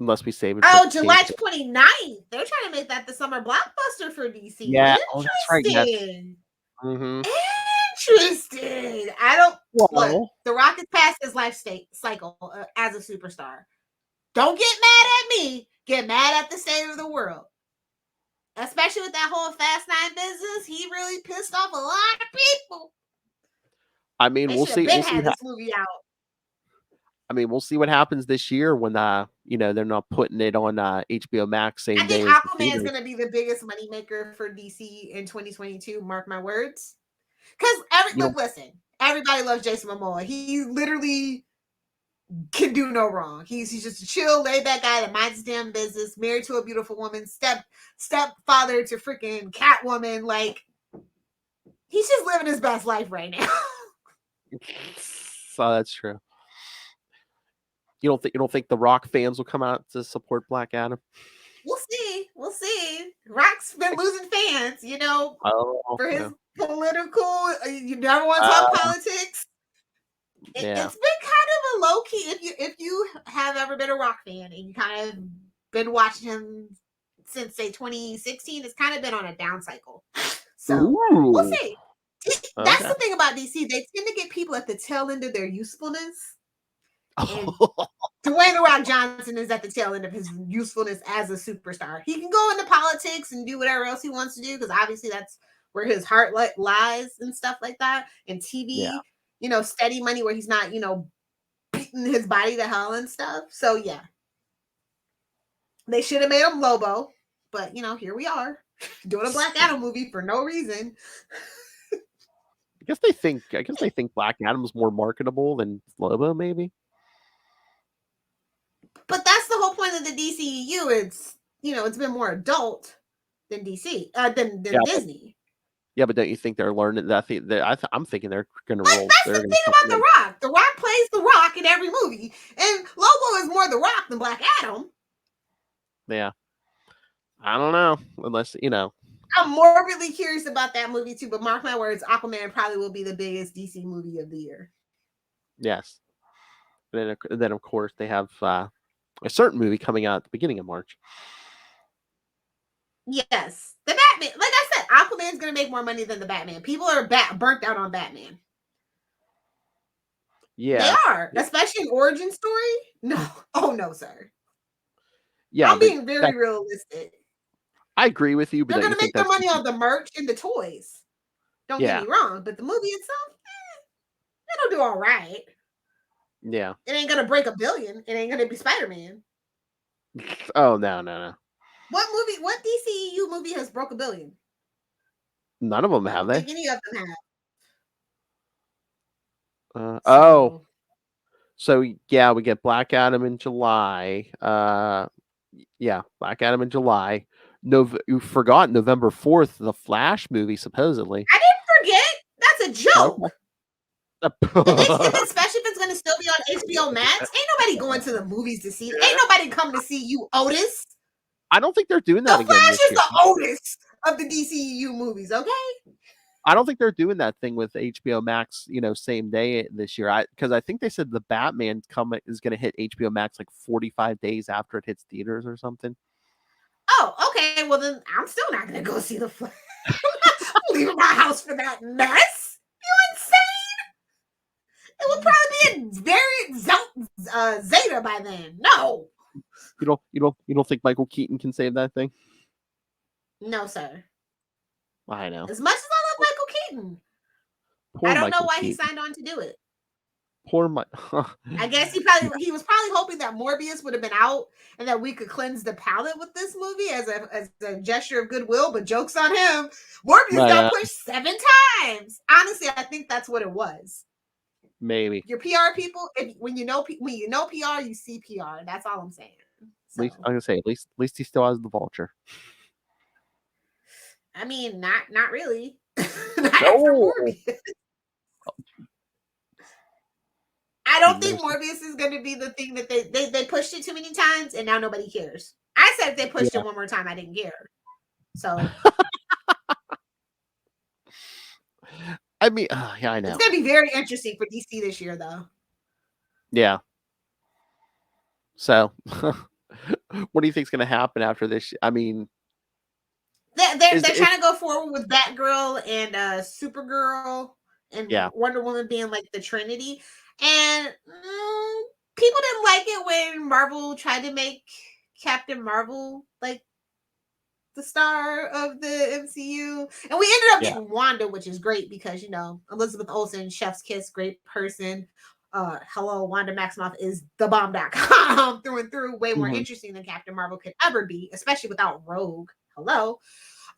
Unless we save it. Oh, July 29th. They're trying to make that the summer blockbuster for DC. Yeah. Oh, that's right. Yes. Mm-hmm. Interesting. I don't. Look, The Rock is past his life cycle as a superstar. Don't get mad at me. Get mad at the state of the world. Especially with that whole Fast 9 business, he really pissed off a lot of people. I mean, we'll see. Had this movie out. I mean, we'll see what happens this year when they're not putting it on HBO Max same I day think as the Aquaman is theaters. going to be the biggest moneymaker for DC in 2022. Mark my words. Because listen, everybody loves Jason Momoa. He literally can do no wrong. He's just a chill, laid back guy that minds his damn business, married to a beautiful woman, stepfather to freaking Catwoman. Like, he's just living his best life right now. So that's true. You don't think the Rock fans will come out to support Black Adam? We'll see. Rock's been losing fans, for his political. You never want to talk politics. It's been kind of a low key. If you have ever been a Rock fan and you kind of been watching him since say 2016, it's kind of been on a down cycle. So we'll see. That's the thing about DC. They tend to get people at the tail end of their usefulness. And Dwayne The Rock Johnson is at the tail end of his usefulness as a superstar. He can go into politics and do whatever else he wants to do because obviously that's where his heart lies and stuff like that. And TV, steady money where he's not, beating his body to hell and stuff. So yeah, they should have made him Lobo, but here we are doing a Black Adam movie for no reason. I guess they think Black Adam's more marketable than Lobo, maybe. But that's the whole point of the DCEU. It's it's been more adult than DC than Disney. Yeah, but don't you think they're learning that? I'm thinking they're going to roll. That's the thing about The Rock. The Rock plays The Rock in every movie, and Lobo is more The Rock than Black Adam. Yeah, I don't know unless I'm morbidly curious about that movie too. But mark my words, Aquaman probably will be the biggest DC movie of the year. Yes. And then of course they have a certain movie coming out at the beginning of March. Yes. The Batman. Like I said, Aquaman's going to make more money than the Batman. People are burnt out on Batman. Yeah. They are. Especially an origin story. No. Oh, no, sir. Yeah. I'm being very realistic. I agree with you. But they're going to make their money on the merch and the toys. Don't get me wrong. But the movie itself, it'll do all right. Yeah. It ain't going to break $1 billion. It ain't going to be Spider-Man. Oh, no. What DCEU movie has broke $1 billion? None of them have, they? Any of them have. So yeah, we get Black Adam in July. Black Adam in July. You forgot November 4th, the Flash movie, supposedly. I didn't forget. That's a joke. Especially if it's going to still be on HBO Max. Ain't nobody going to the movies to see it. Ain't nobody coming to see you, Otis. I don't think they're doing that again. The Flash is the Otis of the DCEU movies, okay? I don't think they're doing that thing with HBO Max, same day this year. Because I think they said the Batman is going to hit HBO Max like 45 days after it hits theaters or something. Oh, okay. Well, then I'm still not going to go see the Flash. I'm leaving my house for that mess. You insane? It will probably be a very Zeta by then. No. You don't think Michael Keaton can save that thing? No, sir. I know. As much as I love Michael Keaton, I don't know why he signed on to do it. Poor Mike. I guess he was probably hoping that Morbius would have been out and that we could cleanse the palate with this movie as a gesture of goodwill. But jokes on him. Morbius got pushed 7 times. Honestly, I think that's what it was. Maybe your PR people. When you know PR, you see PR. That's all I'm saying. So. At least I'm gonna say at least he still has the Vulture. I mean, not really. No. I don't think Morbius is going to be the thing that they pushed it too many times, and now nobody cares. I said if they pushed it one more time, I didn't care. So, I mean, yeah, I know. It's going to be very interesting for DC this year, though. Yeah. So, what do you think is going to happen after this? I mean, they're trying to go forward with Batgirl and Supergirl and Wonder Woman being like the Trinity. And people didn't like it when Marvel tried to make Captain Marvel like the star of the MCU. And we ended up getting Wanda, which is great because, Elizabeth Olsen, chef's kiss, great person. hello, Wanda Maximoff is the bomb.com through and through, way more Mhm. interesting than Captain Marvel could ever be, especially without Rogue. Hello.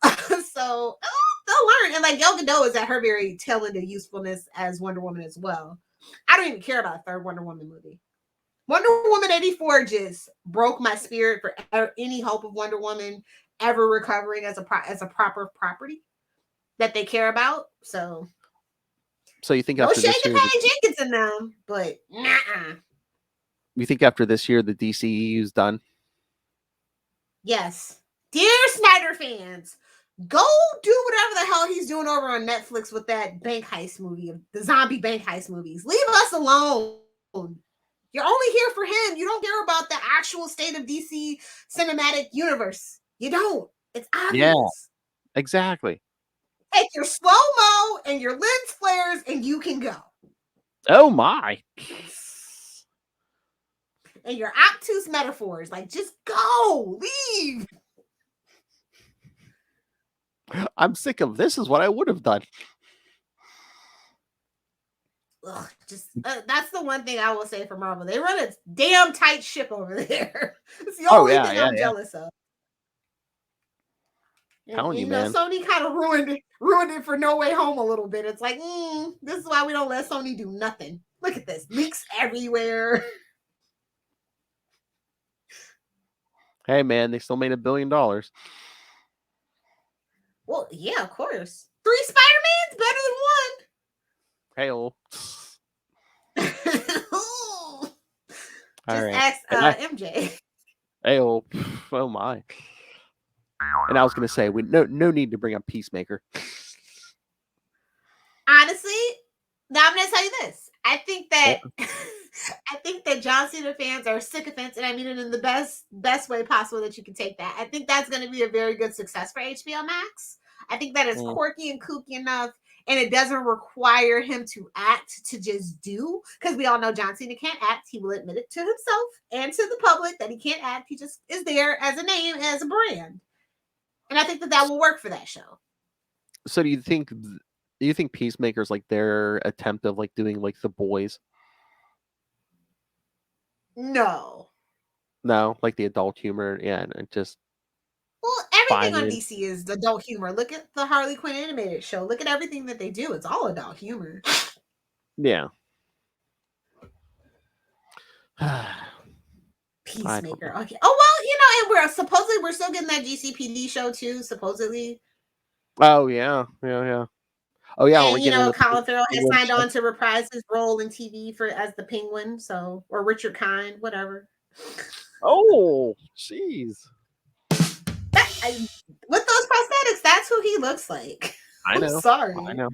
So they'll learn. And like Gal Gadot is at her very tail end of usefulness as Wonder Woman as well. I don't even care about a third Wonder Woman movie. Wonder Woman 84 just broke my spirit for any hope of Wonder Woman ever recovering as a proper property that they care about. So you think no after shade this to year, Patty Jenkins in them, but you think after this year the DCEU's done? yes. Dear Snyder fans, go do whatever the hell he's doing over on Netflix with that bank heist movie, the zombie bank heist movies. Leave us alone. You're only here for him. You don't care about the actual state of DC cinematic universe. You don't. It's obvious. Yeah, exactly. Take your slow-mo and your lens flares and you can go. Oh my. And your obtuse metaphors. Like, just go. Leave. I'm sick of this. Is what I would have done. Ugh, just that's the one thing I will say for Marvel. They run a damn tight ship over there. It's the only thing I'm jealous of. Telling you, you know, man. Sony kind of ruined it for No Way Home a little bit. It's like, this is why we don't let Sony do nothing. Look at this, leaks everywhere. Hey, man, they still made $1 billion. Well, yeah, of course. 3 Spider-Mans better Hey-oh. than one. All right. Ask MJ. Hey-oh. Oh my. And I was gonna say, no need to bring up Peacemaker. Honestly, now I'm gonna tell you this. I think that John Cena fans are sycophants, and I mean it in the best way possible that you can take that. I think that's going to be a very good success for HBO Max. I think that is quirky and kooky enough, and it doesn't require him to act to just do, because we all know John Cena can't act. He will admit it to himself and to the public that he can't act. He just is there as a name, as a brand. And I think that will work for that show. So do you think Peacemaker's like their attempt of like doing like The Boys? No, like the adult humor. Yeah, and it just everything on DC is adult humor. Look at the Harley Quinn animated show. Look at everything that they do. It's all adult humor. Yeah. Peacemaker. Okay. Oh well, and we're still getting that GCPD show too. Supposedly. Oh yeah. Oh yeah. And Colin Farrell has signed on to reprise his role in TV as the Penguin. So, or Richard Kind, whatever. Oh, jeez. With those prosthetics, that's who he looks like. I know. I'm sorry. I know.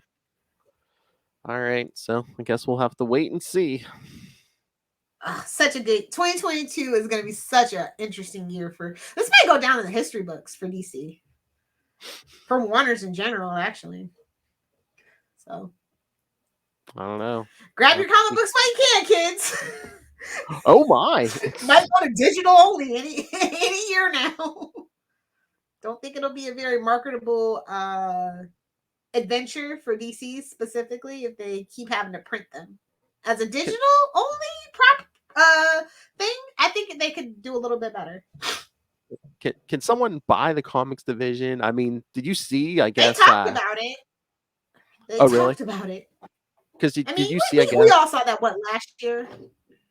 All right, so I guess we'll have to wait and see. Such a good 2022 is going to be such an interesting year for this. Might go down in the history books for DC, for Warner's in general, actually. So I don't know. Grab your comic books while you can, kids. Oh my! Might go to digital only any year now. Don't think it'll be a very marketable adventure for DC specifically if they keep having to print them as a digital only prop thing. I think they could do a little bit better. Can someone buy the comics division? I mean, did you see? I guess they talked about it. They talked about it. Because did you see? We all saw that last year.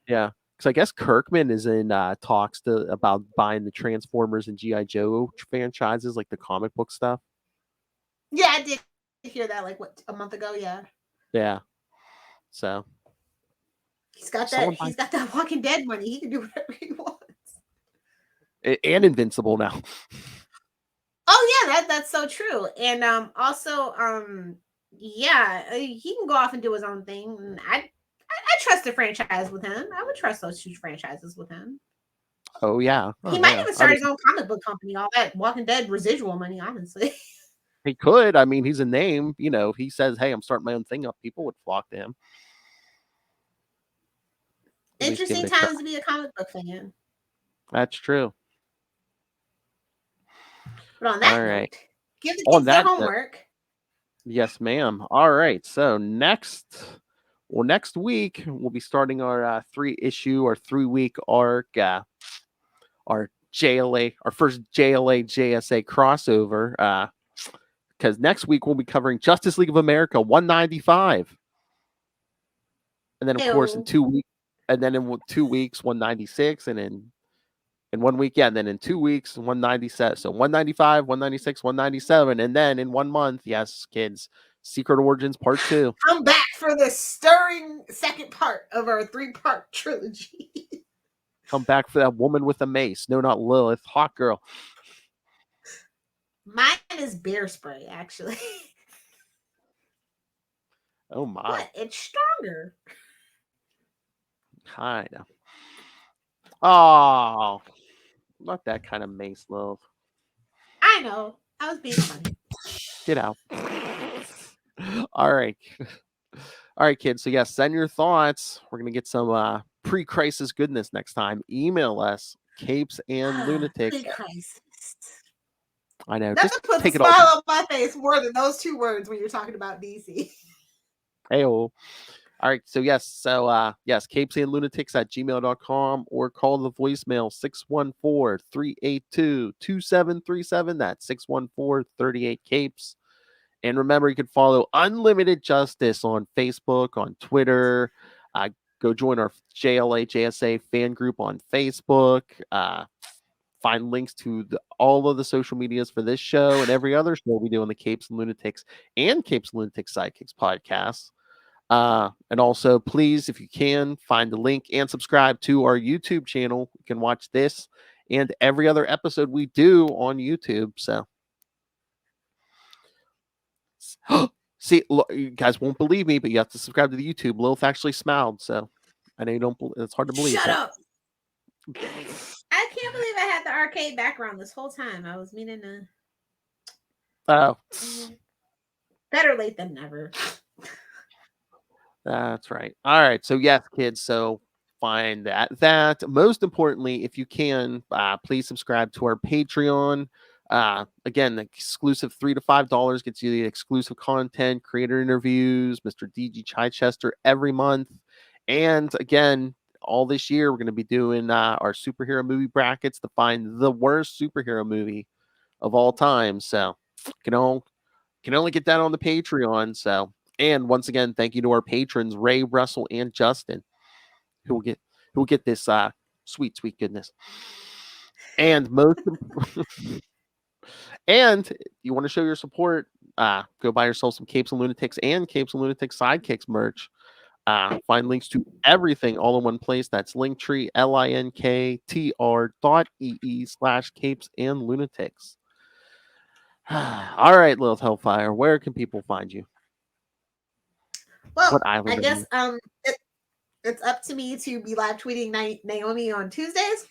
Yeah, because I guess Kirkman is in talks about buying the Transformers and G.I. Joe franchises, like the comic book stuff. Yeah, I did hear that a month ago. Yeah. So he's got that. He's got that Walking Dead money. He can do whatever he wants. And Invincible now. Oh yeah, that's so true. And also he can go off and do his own thing. And I trust the franchise with him. I would trust those 2 franchises with him. Oh yeah. He might even start his own comic book company. All that Walking Dead residual money, honestly. He could. I mean, he's a name. He says, "Hey, I'm starting my own thing up." People would flock to him. Interesting times to be a comic book fan. That's true. But on that note, give the kids their homework. Yes, ma'am. All right. So next, Well, next week we'll be starting our 3-week arc, our JLA, our first JLA JSA crossover. Because next week we'll be covering Justice League of America 195, and then of course in Ew. 2 weeks, and then in 2 weeks 196, and in 1 week, yeah, and then in 2 weeks 197. So 195, 196, 197, and then in 1 month, yes, kids, Secret Origins Part 2. I'm back for the stirring second part of our 3-part trilogy. Come back for that woman with a mace. No, not Lilith. Hot girl. Mine is bear spray, actually. Oh my. But it's stronger. Kind of. Oh, not that kind of mace, Lilith. I know. I was being funny. Get out. All right. All right, kids. So, yeah, send your thoughts. We're going to get some pre-crisis goodness next time. Email us, capesandlunatics. Pre-crisis. I know. Nothing Just puts a take it smile all. on my face more than those 2 words when you're talking about DC. Hey-oh. All right. So, yes. Yes, capesandlunatics@gmail.com, or call the voicemail 614-382-2737. That's 614-38-CAPES. And remember, you can follow Unlimited Justice on Facebook, on Twitter. Go join our JLA JSA fan group on Facebook. Find links to all of the social medias for this show and every other show we do on the Capes and Lunatics and Capes and Lunatics Sidekicks podcast. And also, please, if you can, find the link and subscribe to our YouTube channel. You can watch this and every other episode we do on YouTube. So, see, look, you guys won't believe me, but you have to subscribe to the YouTube. Lilith actually smiled, so I know you don't. It's hard to believe. Shut but... up! I can't believe I had the arcade background this whole time. I was meaning to. Oh, Better late than never. that's right. All right. So yes, kids. So find that. Most importantly, if you can, please subscribe to our Patreon. Again, the exclusive $3 to $5 gets you the exclusive content, creator interviews, Mr. DG Chichester every month. And again, all this year, we're going to be doing our superhero movie brackets to find the worst superhero movie of all time. So can only get that on the Patreon. So, and once again, thank you to our patrons, Ray, Russell, and Justin, who will get this sweet goodness. And and you want to show your support, go buy yourself some Capes and Lunatics and Capes and Lunatics Sidekicks merch. Find links to everything all in one place. That's Linktree, linktr.ee/Capes and Lunatics. All right, Lilith Hellfire, where can people find you? Well, What island I are guess you? it's up to me to be live tweeting Naomi on Tuesdays.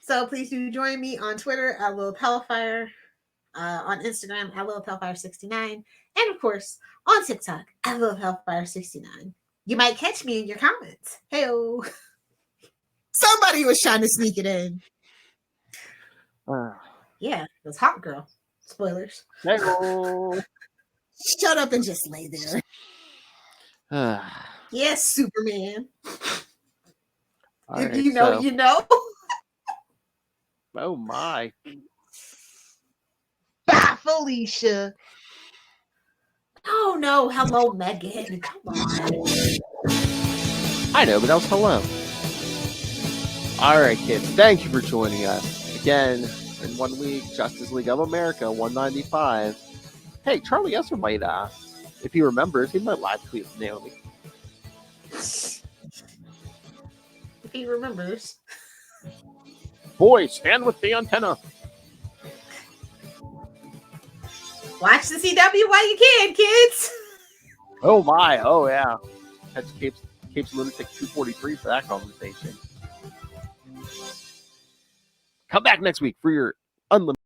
So please do join me on Twitter at Lilith Hellfire, on Instagram at Lilith Hellfire69, and of course on TikTok at Lilith Hellfire69. You might catch me in your comments. Hey-o. Somebody was trying to sneak it in. Yeah, it was Hot Girl. Spoilers. Hey-o. Shut up and just lay there. Yes, Superman. If you know, you know. Oh my. Bye, Felicia. Oh no, hello, Megan. Come on. I know, but that was hello. All right, kids. Thank you for joining us. Again, in 1 week, Justice League of America 195. Hey, Charlie Esser might, if he remembers, he might live tweet Naomi. If he remembers. Boy, stand with the antenna. Watch the CW while you can, kids. Oh my, oh yeah. That's Capes Lunatic 243 for that conversation. Come back next week for your unlimited